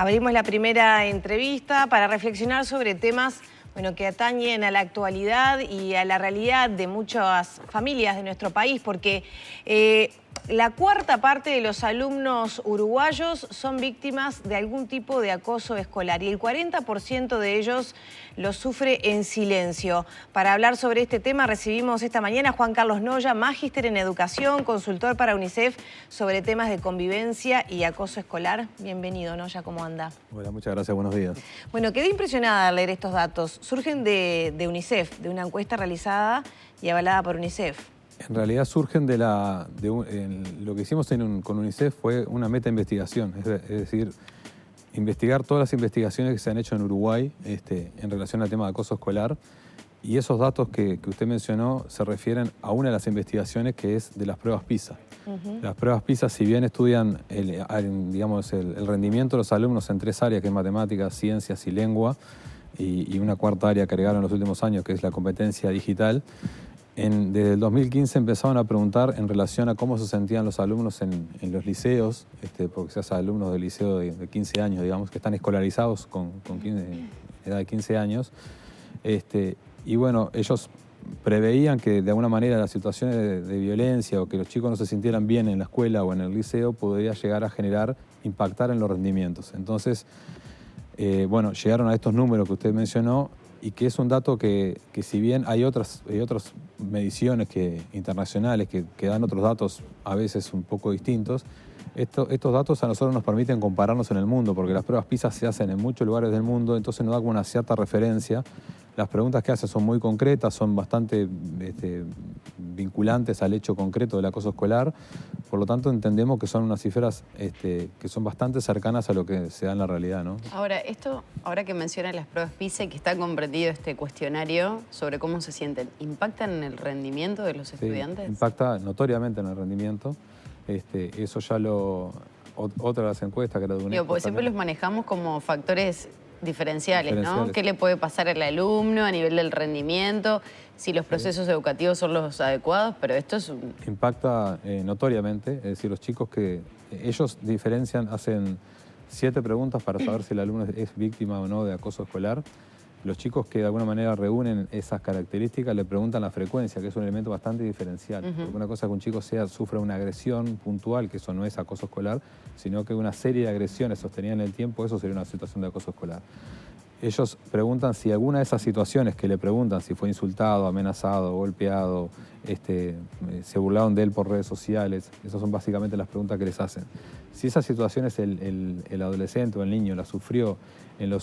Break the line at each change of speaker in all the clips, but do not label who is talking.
Abrimos la primera entrevista para reflexionar sobre temas que atañen a la actualidad y a la realidad de muchas familias de nuestro país, porque la cuarta parte de los alumnos uruguayos son víctimas de algún tipo de acoso escolar y el 40% de ellos lo sufre en silencio. Para hablar sobre este tema recibimos esta mañana a Juan Carlos Noya, magíster en educación, consultor para UNICEF sobre temas de convivencia y acoso escolar. Bienvenido, Noya, ¿cómo anda?
Hola, muchas gracias, buenos días.
Bueno, quedé impresionada al leer estos datos. Surgen de UNICEF, de una encuesta realizada y avalada por UNICEF.
En realidad surgen lo que hicimos con UNICEF fue una meta investigación, es decir, investigar todas las investigaciones que se han hecho en Uruguay en relación al tema de acoso escolar, y esos datos que usted mencionó se refieren a una de las investigaciones que es de las pruebas PISA. Las pruebas PISA, si bien estudian el rendimiento de los alumnos en tres áreas, que es matemáticas, ciencias y lengua, y una cuarta área que agregaron en los últimos años, que es la competencia digital, desde el 2015 empezaron a preguntar en relación a cómo se sentían los alumnos en los liceos, porque se hace alumnos del liceo de 15 años, digamos, que están escolarizados con edad de 15 años. Y bueno, ellos preveían que de alguna manera las situaciones de violencia o que los chicos no se sintieran bien en la escuela o en el liceo podría llegar a impactar en los rendimientos. Entonces, bueno, llegaron a estos números que usted mencionó, y que es un dato que si bien hay otras mediciones internacionales que dan otros datos a veces un poco distintos, estos datos a nosotros nos permiten compararnos en el mundo, porque las pruebas PISA se hacen en muchos lugares del mundo, entonces nos da como una cierta referencia. Las preguntas que hacen son muy concretas, son bastante vinculantes al hecho concreto del acoso escolar, por lo tanto entendemos que son unas cifras que son bastante cercanas a lo que se da en la realidad, ¿no?
Ahora que mencionan las pruebas PISA y que está comprendido este cuestionario sobre cómo se sienten, ¿impactan en el rendimiento de los estudiantes?
Impacta notoriamente en el rendimiento. Eso ya otra de las encuestas que era de UNESCO.
Porque siempre los manejamos como factores diferenciales, ¿no? ¿Qué le puede pasar al alumno a nivel del rendimiento? Si los procesos educativos son los adecuados, pero esto es un...
Impacta notoriamente, es decir, los chicos ellos diferencian, hacen 7 preguntas para saber si el alumno es víctima o no de acoso escolar. Los chicos que de alguna manera reúnen esas características le preguntan la frecuencia, que es un elemento bastante diferencial. Porque una cosa es que un chico sufra una agresión puntual, que eso no es acoso escolar, sino que una serie de agresiones sostenidas en el tiempo, eso sería una situación de acoso escolar. Ellos preguntan si alguna de esas situaciones que le preguntan, si fue insultado, amenazado, golpeado, se burlaron de él por redes sociales, esas son básicamente las preguntas que les hacen. Si esas situaciones el adolescente o el niño las sufrió en la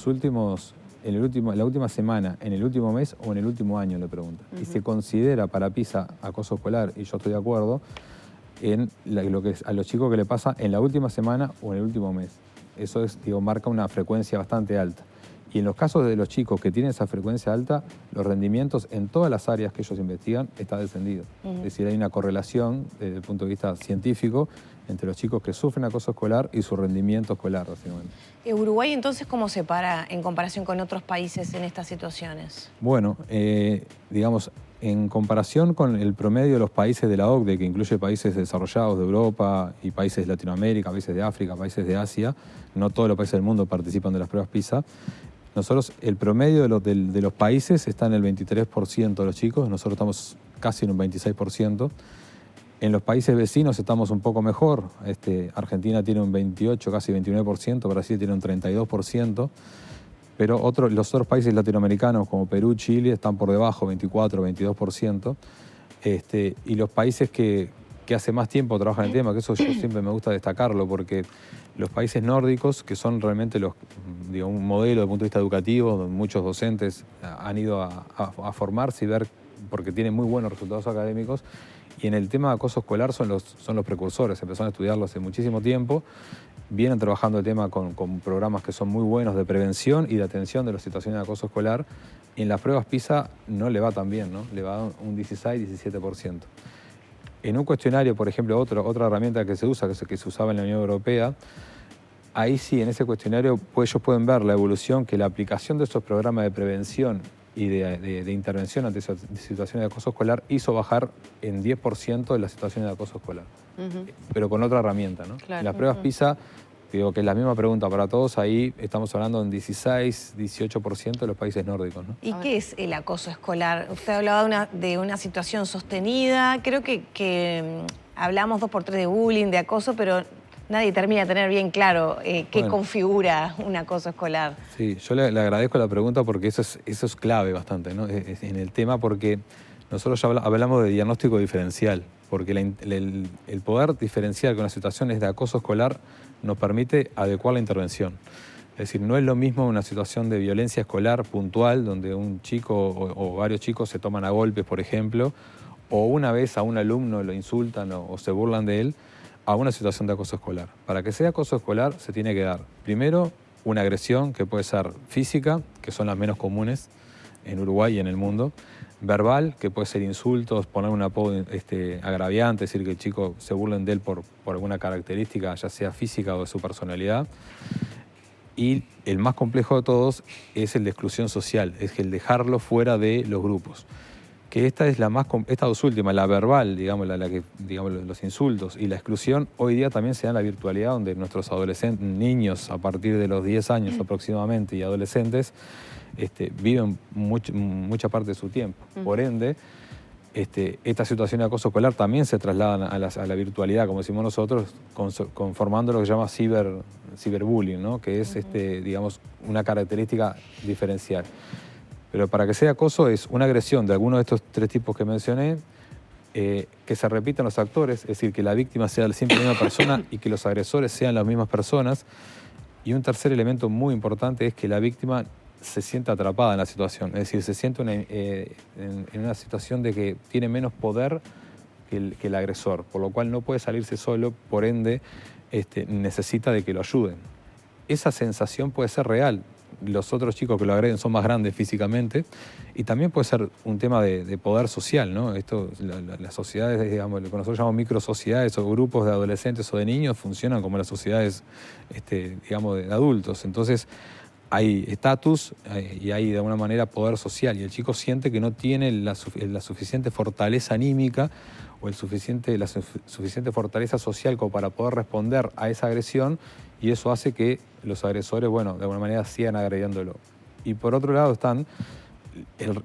última semana, en el último mes o en el último año, le preguntan. Y se considera para PISA acoso escolar, y yo estoy de acuerdo, a los chicos que le pasa en la última semana o en el último mes. Eso marca una frecuencia bastante alta. Y en los casos de los chicos que tienen esa frecuencia alta, los rendimientos en todas las áreas que ellos investigan están descendidos. Es decir, hay una correlación desde el punto de vista científico entre los chicos que sufren acoso escolar y su rendimiento escolar, básicamente.
¿Uruguay entonces cómo se para en comparación con otros países en estas situaciones?
Bueno, digamos, en comparación con el promedio de los países de la OCDE, que incluye países desarrollados de Europa y países de Latinoamérica, países de África, países de Asia, no todos los países del mundo participan de las pruebas PISA. Nosotros, el promedio de los países está en el 23% de los chicos, nosotros estamos casi en un 26%. En los países vecinos estamos un poco mejor. Argentina tiene un 28, casi 29%, Brasil tiene un 32%, pero los otros países latinoamericanos como Perú, Chile están por debajo, 24, 22%. Y los países que hace más tiempo trabajan el tema, que eso yo siempre me gusta destacarlo, porque los países nórdicos, que son realmente un modelo desde el punto de vista educativo, donde muchos docentes han ido a formarse y ver, porque tienen muy buenos resultados académicos, y en el tema de acoso escolar son los precursores, empezaron a estudiarlo hace muchísimo tiempo, vienen trabajando el tema con programas que son muy buenos de prevención y de atención de las situaciones de acoso escolar, y en las pruebas PISA no le va tan bien, ¿no? Le va un 16-17%. En un cuestionario, por ejemplo, otra herramienta que se usa, que se usaba en la Unión Europea, ahí sí, en ese cuestionario ellos pueden ver la evolución que la aplicación de estos programas de prevención y de intervención ante situaciones de acoso escolar hizo bajar en 10% de las situaciones de acoso escolar. Pero con otra herramienta, ¿no?
Claro.
En las pruebas PISA digo que es la misma pregunta para todos, ahí estamos hablando en 16, 18% de los países nórdicos, ¿no?
¿Y qué es el acoso escolar? Usted hablaba de una situación sostenida, creo que hablamos 2 por 3 de bullying, de acoso, pero nadie termina de tener bien claro qué configura un acoso escolar. Sí,
yo le agradezco la pregunta porque eso es clave bastante, ¿no? En el tema, porque nosotros ya hablamos de diagnóstico diferencial, porque el poder diferenciar que una situación es de acoso escolar nos permite adecuar la intervención. Es decir, no es lo mismo una situación de violencia escolar puntual, donde un chico o varios chicos se toman a golpes, por ejemplo, o una vez a un alumno lo insultan o se burlan de él, a una situación de acoso escolar. Para que sea acoso escolar se tiene que dar, primero, una agresión que puede ser física, que son las menos comunes en Uruguay y en el mundo, verbal, que puede ser insultos, poner un apodo agraviante, es decir, que el chico se burlen de él por alguna característica, ya sea física o de su personalidad. Y el más complejo de todos es el de exclusión social, es el dejarlo fuera de los grupos. Que estas dos últimas, la verbal, digamos, los insultos y la exclusión, hoy día también se da en la virtualidad, donde nuestros adolescentes, niños a partir de los 10 años aproximadamente y adolescentes, viven mucha parte de su tiempo. Por ende, esta situación de acoso escolar también se trasladan a la virtualidad, como decimos nosotros, conformando lo que se llama ciberbullying, ¿no? Que es digamos, una característica diferencial. Pero para que sea acoso es una agresión de alguno de estos 3 tipos que mencioné, que se repitan los actores, es decir, que la víctima sea siempre la misma persona y que los agresores sean las mismas personas. Y un tercer elemento muy importante es que la víctima se sienta atrapada en la situación, es decir, se siente en una situación de que tiene menos poder que el agresor, por lo cual no puede salirse solo, por ende necesita de que lo ayuden. Esa sensación puede ser real. Los otros chicos que lo agreden son más grandes físicamente y también puede ser un tema de poder social, ¿no? Las sociedades, digamos, lo que nosotros llamamos microsociedades o grupos de adolescentes o de niños funcionan como las sociedades, digamos, de adultos. Entonces hay estatus y hay de alguna manera poder social y el chico siente que no tiene la suficiente fortaleza anímica o la suficiente fortaleza social como para poder responder a esa agresión, y eso hace que los agresores, bueno, de alguna manera sigan agrediéndolo. Y por otro lado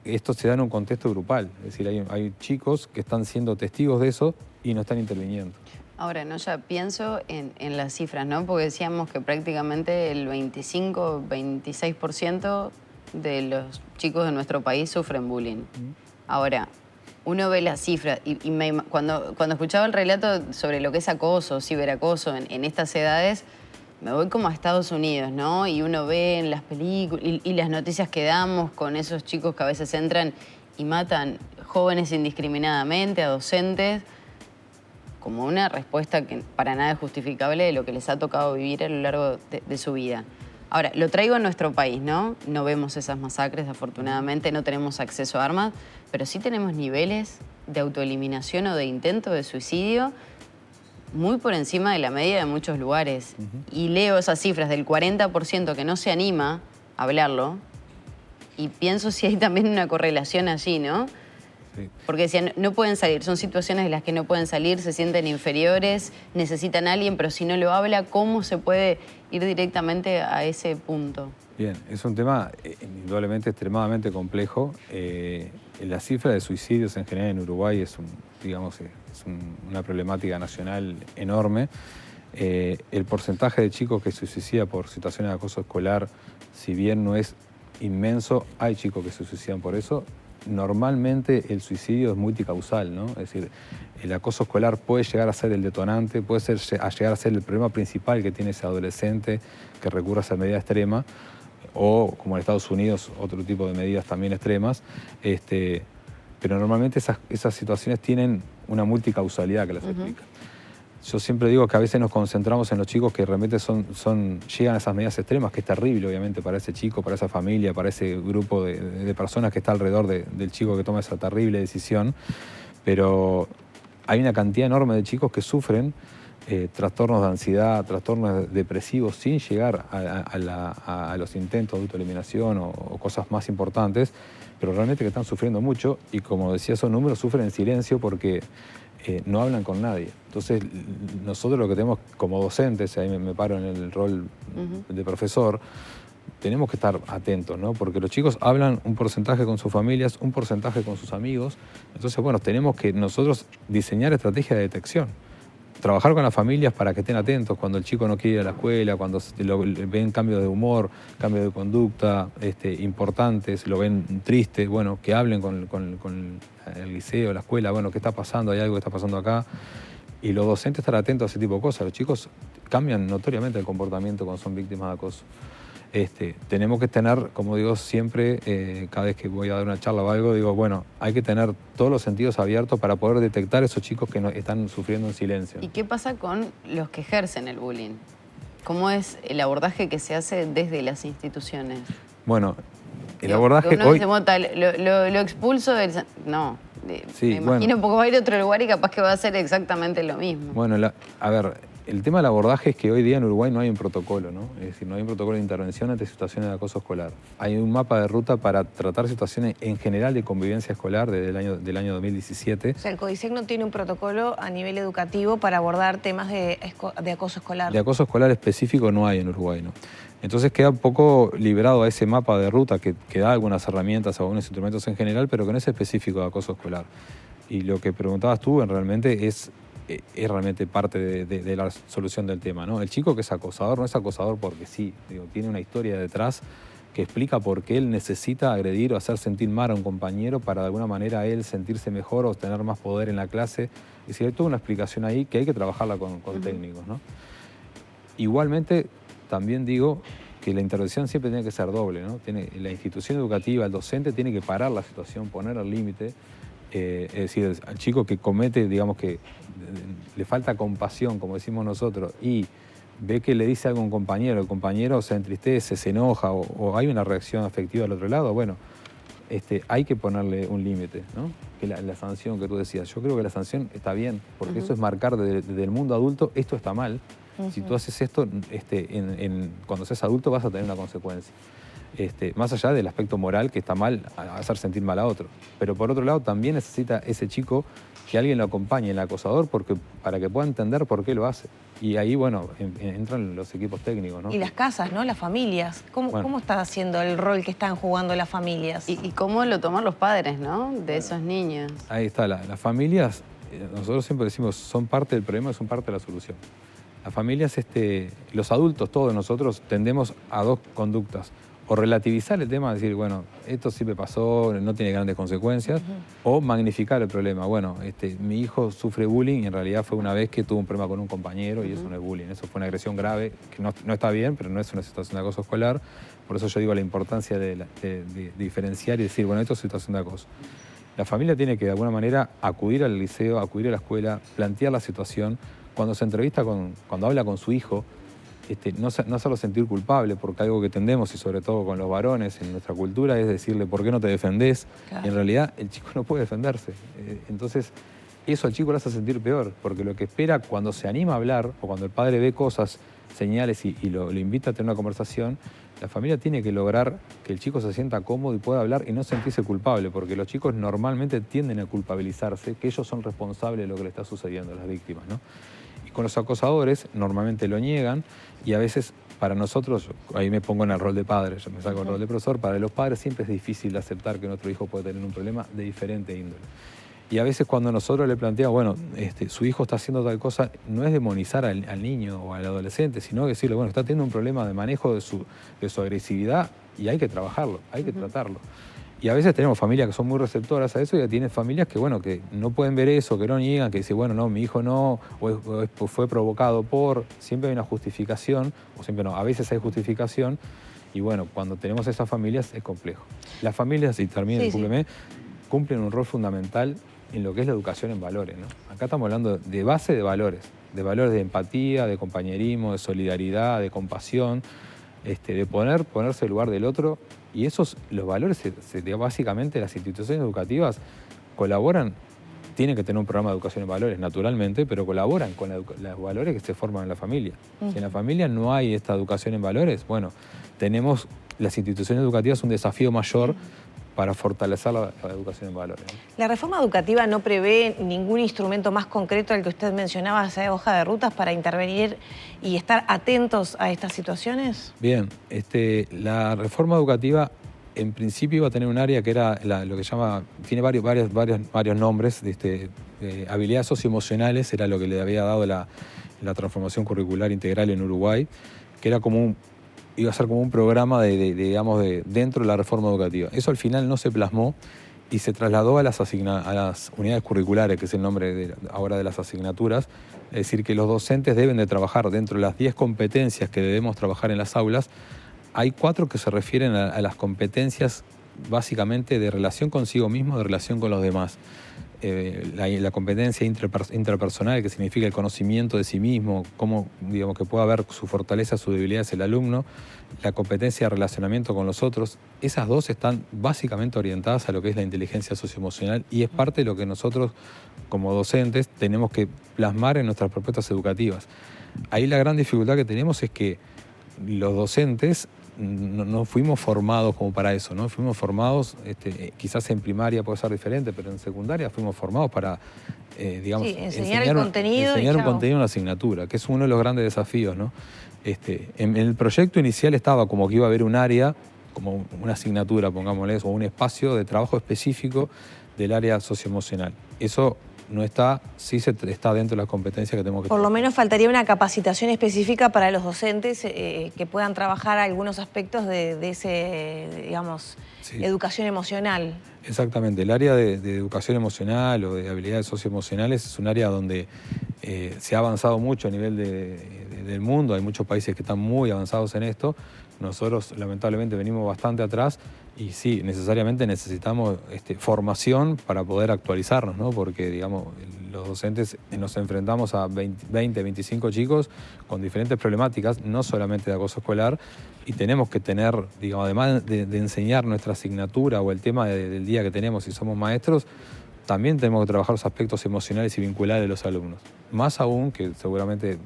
esto se da en un contexto grupal, es decir, hay chicos que están siendo testigos de eso y no están interviniendo.
Ahora, no, ya pienso en las cifras, ¿no? Porque decíamos que prácticamente el 25-26% de los chicos de nuestro país sufren bullying. Ahora, uno ve las cifras y cuando escuchaba el relato sobre lo que es acoso, ciberacoso en estas edades, me voy como a Estados Unidos, ¿no? Y uno ve en las películas y las noticias que damos con esos chicos que a veces entran y matan jóvenes indiscriminadamente, a docentes, como una respuesta que para nada es justificable de lo que les ha tocado vivir a lo largo de su vida. Ahora, lo traigo a nuestro país, ¿no? No vemos esas masacres, afortunadamente, no tenemos acceso a armas, pero sí tenemos niveles de autoeliminación o de intento de suicidio muy por encima de la media de muchos lugares. Y leo esas cifras del 40% que no se anima a hablarlo y pienso si hay también una correlación allí, ¿no? Sí. Porque decían, no pueden salir, son situaciones de las que no pueden salir, se sienten inferiores, necesitan a alguien, pero si no lo habla, ¿cómo se puede ir directamente a ese punto?
Bien, es un tema indudablemente extremadamente complejo. La cifra de suicidios en general en Uruguay es una problemática nacional enorme. El porcentaje de chicos que se suicidan por situaciones de acoso escolar, si bien no es inmenso, hay chicos que se suicidan por eso. Normalmente el suicidio es multicausal, ¿no? Es decir, el acoso escolar puede llegar a ser el detonante, puede llegar a ser el problema principal que tiene ese adolescente que recurre a esa medida extrema, o como en Estados Unidos, otro tipo de medidas también extremas, pero normalmente esas situaciones tienen una multicausalidad que las explica. Yo siempre digo que a veces nos concentramos en los chicos que realmente llegan a esas medidas extremas, que es terrible obviamente para ese chico, para esa familia, para ese grupo de personas que está alrededor del chico que toma esa terrible decisión, pero hay una cantidad enorme de chicos que sufren trastornos de ansiedad, trastornos depresivos sin llegar a los intentos de autoeliminación o cosas más importantes, pero realmente que están sufriendo mucho y como decía, esos números sufren en silencio porque no hablan con nadie. Entonces, nosotros lo que tenemos como docentes, ahí me paro en el rol de profesor, tenemos que estar atentos, ¿no? Porque los chicos hablan un porcentaje con sus familias, un porcentaje con sus amigos. Entonces, bueno, tenemos que nosotros diseñar estrategias de detección. Trabajar con las familias para que estén atentos cuando el chico no quiere ir a la escuela, cuando ven cambios de humor, cambios de conducta importantes, lo ven triste, bueno, que hablen con el liceo, la escuela, bueno, ¿qué está pasando? Hay algo que está pasando acá. Y los docentes estar atentos a ese tipo de cosas. Los chicos cambian notoriamente el comportamiento cuando son víctimas de acoso. Tenemos que tener, como digo siempre, cada vez que voy a dar una charla o algo, digo, bueno, hay que tener todos los sentidos abiertos para poder detectar esos chicos que están sufriendo en silencio.
¿Y qué pasa con los que ejercen el bullying? ¿Cómo es el abordaje que se hace desde las instituciones?
Bueno, el abordaje
uno
hoy...
dice, lo expulso del... No,
sí,
me imagino porque va a ir a otro lugar y capaz que va a hacer exactamente lo mismo.
Bueno, a ver... El tema del abordaje es que hoy día en Uruguay no hay un protocolo, ¿no? Es decir, no hay un protocolo de intervención ante situaciones de acoso escolar. Hay un mapa de ruta para tratar situaciones en general de convivencia escolar desde el año 2017.
O sea, el CODICEC no tiene un protocolo a nivel educativo para abordar temas de acoso escolar.
De acoso escolar específico no hay en Uruguay, ¿no? Entonces queda un poco liberado a ese mapa de ruta que da algunas herramientas, algunos instrumentos en general, pero que no es específico de acoso escolar. Y lo que preguntabas tú realmente es realmente parte de la solución del tema, ¿no? El chico que es acosador no es acosador porque sí, digo, tiene una historia detrás que explica por qué él necesita agredir o hacer sentir mal a un compañero para de alguna manera él sentirse mejor o tener más poder en la clase. Es decir, hay toda una explicación ahí que hay que trabajarla con técnicos, ¿no? Igualmente, también digo que la intervención siempre tiene que ser doble, ¿no? La institución educativa, el docente tiene que parar la situación, poner el límite. Es decir, al chico que comete, digamos que le falta compasión, como decimos nosotros, y ve que le dice algo a un compañero, el compañero se entristece, se enoja o hay una reacción afectiva al otro lado, bueno, hay que ponerle un límite, ¿no? Que la sanción que tú decías, yo creo que la sanción está bien, porque eso es marcar desde el mundo adulto, esto está mal. Si tú haces esto, cuando seas adulto vas a tener una consecuencia. Más allá del aspecto moral, que está mal hacer sentir mal a otro. Pero por otro lado también necesita ese chico que alguien lo acompañe, el acosador, para que pueda entender por qué lo hace. Y ahí, bueno, entran los equipos técnicos, ¿no?
Y las casas, ¿no? Las familias. ¿Cómo está haciendo el rol que están jugando las familias?
¿Y cómo lo toman los padres, ¿no? De esos niños.
Ahí está, las familias, nosotros siempre decimos, son parte del problema y son parte de la solución. Las familias, los adultos, todos nosotros, tendemos a dos conductas. O relativizar el tema, decir, bueno, esto sí me pasó, no tiene grandes consecuencias, o magnificar el problema. Bueno, mi hijo sufre bullying y en realidad fue una vez que tuvo un problema con un compañero y eso no es bullying, eso fue una agresión grave, que no está bien, pero no es una situación de acoso escolar. Por eso yo digo la importancia de diferenciar y decir, bueno, esto es situación de acoso. La familia tiene que de alguna manera acudir al liceo, acudir a la escuela, plantear la situación. Cuando se entrevista, cuando habla con su hijo, no hacerlo sentir culpable, porque algo que tendemos, y sobre todo con los varones en nuestra cultura, es decirle ¿por qué no te defendés? Claro. Y en realidad el chico no puede defenderse. Entonces eso al chico lo hace sentir peor, porque lo que espera cuando se anima a hablar, o cuando el padre ve cosas, señales y lo invita a tener una conversación, la familia tiene que lograr que el chico se sienta cómodo y pueda hablar y no sentirse culpable, porque los chicos normalmente tienden a culpabilizarse, que ellos son responsables de lo que le está sucediendo a las víctimas, ¿no? Con los acosadores normalmente lo niegan y a veces para nosotros, ahí me pongo en el rol de padre, yo me saco el rol de profesor, para los padres siempre es difícil aceptar que nuestro hijo puede tener un problema de diferente índole. Y a veces cuando nosotros le planteamos, bueno, su hijo está haciendo tal cosa, no es demonizar al niño o al adolescente, sino decirle, bueno, está teniendo un problema de manejo de su agresividad y hay que trabajarlo, hay que tratarlo. Y a veces tenemos familias que son muy receptoras a eso y tienen familias que, bueno, que no pueden ver eso, que no niegan, que dicen, bueno, no, mi hijo no, o fue provocado por... Siempre hay una justificación, o siempre no, a veces hay justificación, y bueno, cuando tenemos esas familias es complejo. Las familias, y termino, discúlpeme, cumplen un rol fundamental en lo que es la educación en valores, ¿no? Acá estamos hablando de base de valores de empatía, de compañerismo, de solidaridad, de compasión, de ponerse en el lugar del otro. Y los valores, básicamente las instituciones educativas colaboran, tienen que tener un programa de educación en valores, naturalmente, pero colaboran con los valores que se forman en la familia. Si en la familia no hay esta educación en valores, bueno, tenemos las instituciones educativas un desafío mayor para fortalecer la educación en valores, ¿no?
¿La reforma educativa no prevé ningún instrumento más concreto al que usted mencionaba, esa hoja de rutas, para intervenir y estar atentos a estas situaciones?
Bien, la reforma educativa en principio iba a tener un área que era lo que se llama, tiene varios nombres, habilidades socioemocionales, era lo que le había dado la transformación curricular integral en Uruguay, que era iba a ser como un programa dentro de la reforma educativa. Eso al final no se plasmó y se trasladó a las unidades curriculares, que es el nombre ahora de las asignaturas. Es decir, que los docentes deben de trabajar dentro de las 10 competencias que debemos trabajar en las aulas. Hay 4 que se refieren a las competencias básicamente de relación consigo mismo, de relación con los demás. La competencia intrapersonal, que significa el conocimiento de sí mismo, cómo, digamos, que pueda ver su fortaleza, sus debilidades el alumno, la competencia de relacionamiento con los otros. Esas 2 están básicamente orientadas a lo que es la inteligencia socioemocional y es parte de lo que nosotros como docentes tenemos que plasmar en nuestras propuestas educativas. Ahí la gran dificultad que tenemos es que los docentes no fuimos formados como para eso, ¿no? Fuimos formados, quizás en primaria puede ser diferente, pero en secundaria fuimos formados para,
enseñar el contenido.
Enseñar un contenido en una asignatura, que es uno de los grandes desafíos, ¿no? En el proyecto inicial estaba como que iba a haber un área, como una asignatura, pongámosle eso, o un espacio de trabajo específico del área socioemocional. Eso no está, sí está dentro de las competencias que tenemos que
Por
tener.
lo menos faltaría una capacitación específica para los docentes que puedan trabajar algunos aspectos de ese, digamos,
Sí.
educación emocional.
Exactamente, el área de educación emocional o de habilidades socioemocionales es un área donde se ha avanzado mucho a nivel del mundo, hay muchos países que están muy avanzados en esto, nosotros lamentablemente venimos bastante atrás y sí, necesariamente necesitamos formación para poder actualizarnos, ¿no? Porque, digamos, los docentes nos enfrentamos a 20, 25 chicos con diferentes problemáticas, no solamente de acoso escolar, y tenemos que tener, digamos, además de enseñar nuestra asignatura o el tema del día que tenemos si somos maestros, también tenemos que trabajar los aspectos emocionales y vinculares de los alumnos. Más aún, que seguramente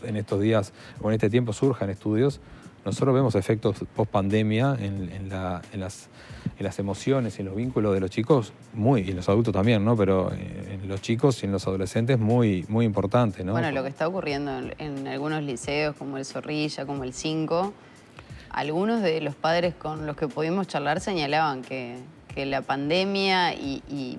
en estos días o en este tiempo surjan estudios, nosotros vemos efectos post-pandemia en las emociones y en los vínculos de los chicos, y en los adultos también, ¿no? Pero en los chicos y en los adolescentes muy, muy importante, ¿no?
Bueno, lo que está ocurriendo en algunos liceos, como el Zorrilla, como el 5, algunos de los padres con los que pudimos charlar señalaban que la pandemia y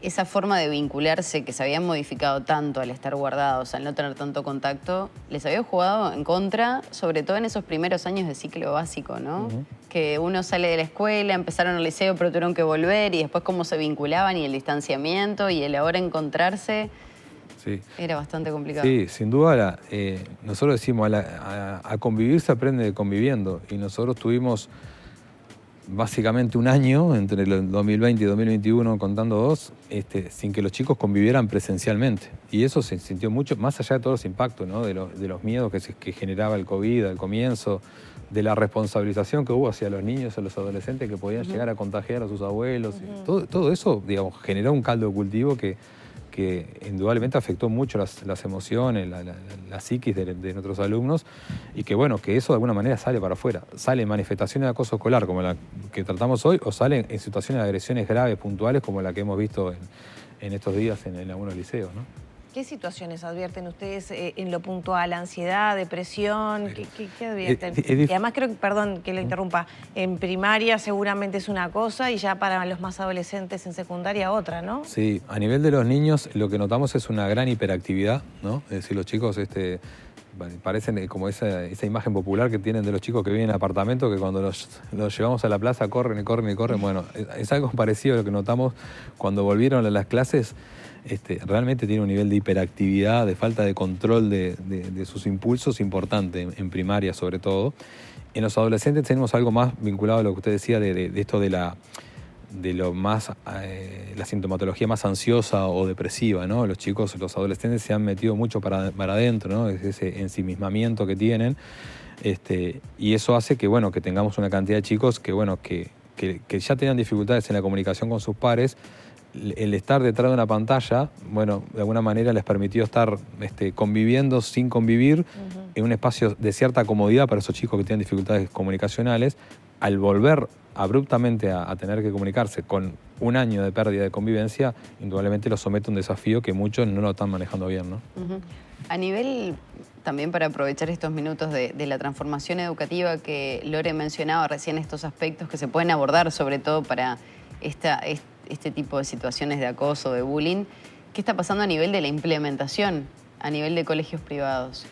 esa forma de vincularse que se habían modificado tanto al estar guardados, al no tener tanto contacto, les había jugado en contra, sobre todo en esos primeros años de ciclo básico, ¿no? Que uno sale de la escuela, empezaron el liceo, pero tuvieron que volver, y después cómo se vinculaban y el distanciamiento y el ahora encontrarse. Sí. Era bastante complicado.
Sí, sin duda, nosotros decimos, a convivir se aprende conviviendo, y nosotros tuvimos básicamente un año entre el 2020 y 2021, contando 2, sin que los chicos convivieran presencialmente. Y eso se sintió mucho, más allá de todos los impactos, ¿no? de los miedos que generaba el COVID al comienzo, de la responsabilización que hubo hacia los niños, a los adolescentes que podían llegar a contagiar a sus abuelos. Todo eso, digamos, generó un caldo de cultivo que indudablemente afectó mucho las emociones, la psiquis de nuestros alumnos, y que bueno, que eso de alguna manera sale para afuera. Sale en manifestaciones de acoso escolar como la que tratamos hoy, o salen en situaciones de agresiones graves, puntuales, como la que hemos visto en estos días en algunos liceos, ¿no?
¿Qué situaciones advierten ustedes en lo puntual? ¿Ansiedad, depresión? ¿Qué advierten? Y además creo que, perdón que lo interrumpa, en primaria seguramente es una cosa y ya para los más adolescentes en secundaria otra, ¿no?
Sí, a nivel de los niños lo que notamos es una gran hiperactividad, ¿no? Es decir, los chicos parecen como esa imagen popular que tienen de los chicos que viven en apartamentos, que cuando los llevamos a la plaza corren y corren y corren. Bueno, es algo parecido a lo que notamos cuando volvieron a las clases. Realmente tiene un nivel de hiperactividad, de falta de control de sus impulsos importante, en primaria sobre todo. En los adolescentes tenemos algo más vinculado a lo que usted decía de esto de la sintomatología más ansiosa o depresiva, ¿no? Los chicos, los adolescentes se han metido mucho para adentro, ¿no? Ese ensimismamiento que tienen, y eso hace que, bueno, que tengamos una cantidad de chicos que ya tengan dificultades en la comunicación con sus pares. El estar detrás de una pantalla, bueno, de alguna manera les permitió estar conviviendo sin convivir, en un espacio de cierta comodidad para esos chicos que tienen dificultades comunicacionales, al volver abruptamente a tener que comunicarse con un año de pérdida de convivencia, indudablemente los somete a un desafío que muchos no lo están manejando bien, ¿no?
A nivel, también para aprovechar estos minutos de la transformación educativa que Lore mencionaba recién, estos aspectos que se pueden abordar sobre todo para este tipo de situaciones de acoso, de bullying, ¿qué está pasando a nivel de la implementación, a nivel de colegios privados?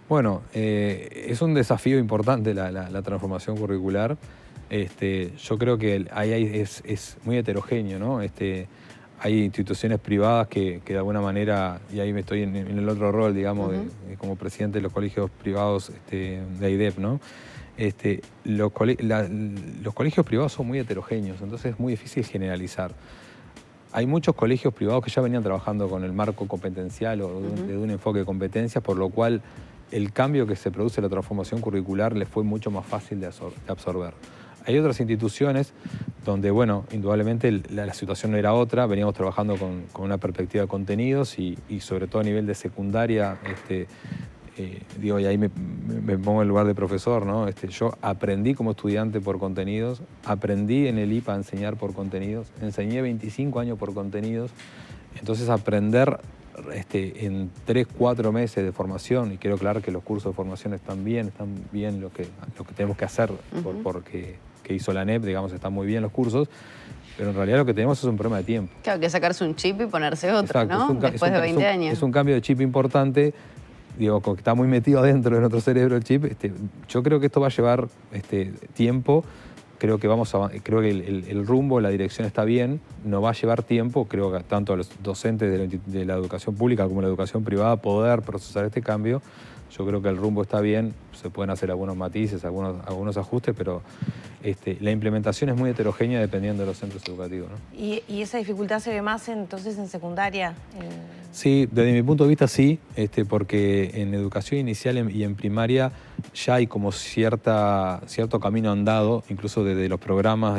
Bueno, es un desafío importante la transformación curricular. Yo creo que ahí es muy heterogéneo, ¿no? Hay instituciones privadas que de alguna manera, y ahí me estoy en el otro rol, digamos, como presidente de los colegios privados de AIDEP, ¿no? Los colegios privados son muy heterogéneos, entonces es muy difícil generalizar. Hay muchos colegios privados que ya venían trabajando con el marco competencial o de un enfoque de competencias, por lo cual el cambio que se produce en la transformación curricular les fue mucho más fácil de absorber. Hay otras instituciones donde, bueno, indudablemente la situación no era otra, veníamos trabajando con una perspectiva de contenidos y sobre todo a nivel de secundaria, digo, y ahí me pongo en el lugar de profesor, ¿no? Yo aprendí como estudiante por contenidos, aprendí en el IPA a enseñar por contenidos, enseñé 25 años por contenidos, entonces aprender en 3, 4 meses de formación, y quiero aclarar que los cursos de formación están bien lo que tenemos que hacer porque hizo la ANEP, digamos, están muy bien los cursos, pero en realidad lo que tenemos es un problema de tiempo.
Claro, que sacarse un chip y ponerse otro,
exacto,
¿no? Después de 20 años.
Es un cambio de chip importante, digo, que está muy metido adentro de nuestro cerebro el chip. Yo creo que esto va a llevar tiempo. Creo que el rumbo, la dirección está bien, no va a llevar tiempo. Creo que tanto a los docentes de la educación pública como la educación privada poder procesar este cambio. Yo creo que el rumbo está bien, se pueden hacer algunos matices, algunos ajustes, pero la implementación es muy heterogénea dependiendo de los centros educativos, ¿no?
¿Y esa dificultad se ve más entonces en secundaria?
Sí, desde mi punto de vista sí, porque en educación inicial y en primaria ya hay como cierto camino andado, incluso desde los programas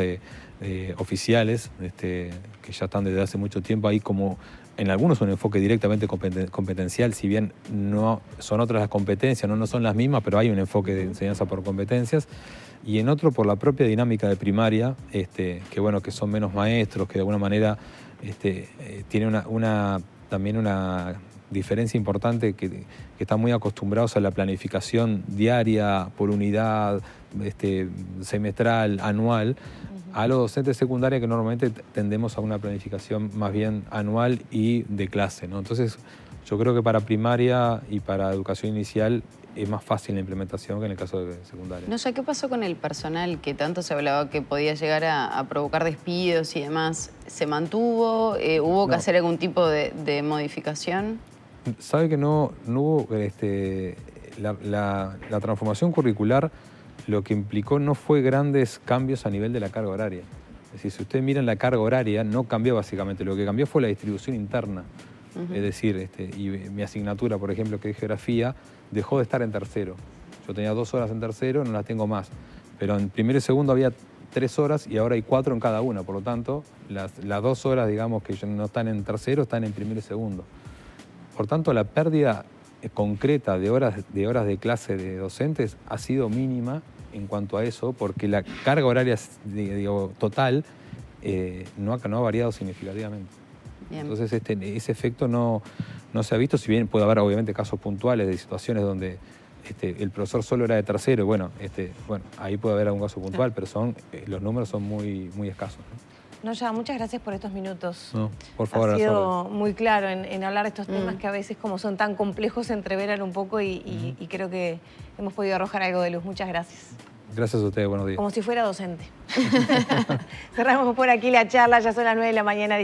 oficiales, que ya están desde hace mucho tiempo, hay como en algunos un enfoque directamente competencial, si bien no son otras las competencias, no son las mismas, pero hay un enfoque de enseñanza por competencias, y en otro por la propia dinámica de primaria, que son menos maestros, que de alguna manera tiene también una diferencia importante, que están muy acostumbrados a la planificación diaria, por unidad, semestral, anual, a los docentes secundarios que normalmente tendemos a una planificación más bien anual y de clase, ¿no? Entonces, yo creo que para primaria y para educación inicial es más fácil la implementación que en el caso de secundaria.
No sé, ¿qué pasó con el personal que tanto se hablaba que podía llegar a provocar despidos y demás? ¿Se mantuvo? ¿Hubo que hacer algún tipo de modificación?
Sabe que no hubo la transformación curricular. Lo que implicó no fue grandes cambios a nivel de la carga horaria. Es decir, si ustedes miran la carga horaria, no cambió básicamente. Lo que cambió fue la distribución interna. Es decir, y mi asignatura, por ejemplo, que es geografía, dejó de estar en tercero. Yo tenía 2 horas en tercero, no las tengo más. Pero en primero y segundo había 3 horas y ahora hay 4 en cada una. Por lo tanto, las 2 horas, digamos, que no están en tercero, están en primero y segundo. Por tanto, la pérdida concreta de horas de clase de docentes ha sido mínima en cuanto a eso, porque la carga horaria total no ha variado significativamente. Bien. Entonces ese efecto no se ha visto, si bien puede haber obviamente casos puntuales de situaciones donde el profesor solo era de tercero, bueno, ahí puede haber algún caso puntual, pero los números son muy, muy escasos, ¿no?
Noya, muchas gracias por estos minutos.
No, por favor.
Ha sido muy claro en hablar de estos temas que a veces, como son tan complejos, se entreveran un poco y creo que hemos podido arrojar algo de luz. Muchas gracias.
Gracias a ustedes, buenos días.
Como si fuera docente. Cerramos por aquí la charla, ya son las 9 de la mañana.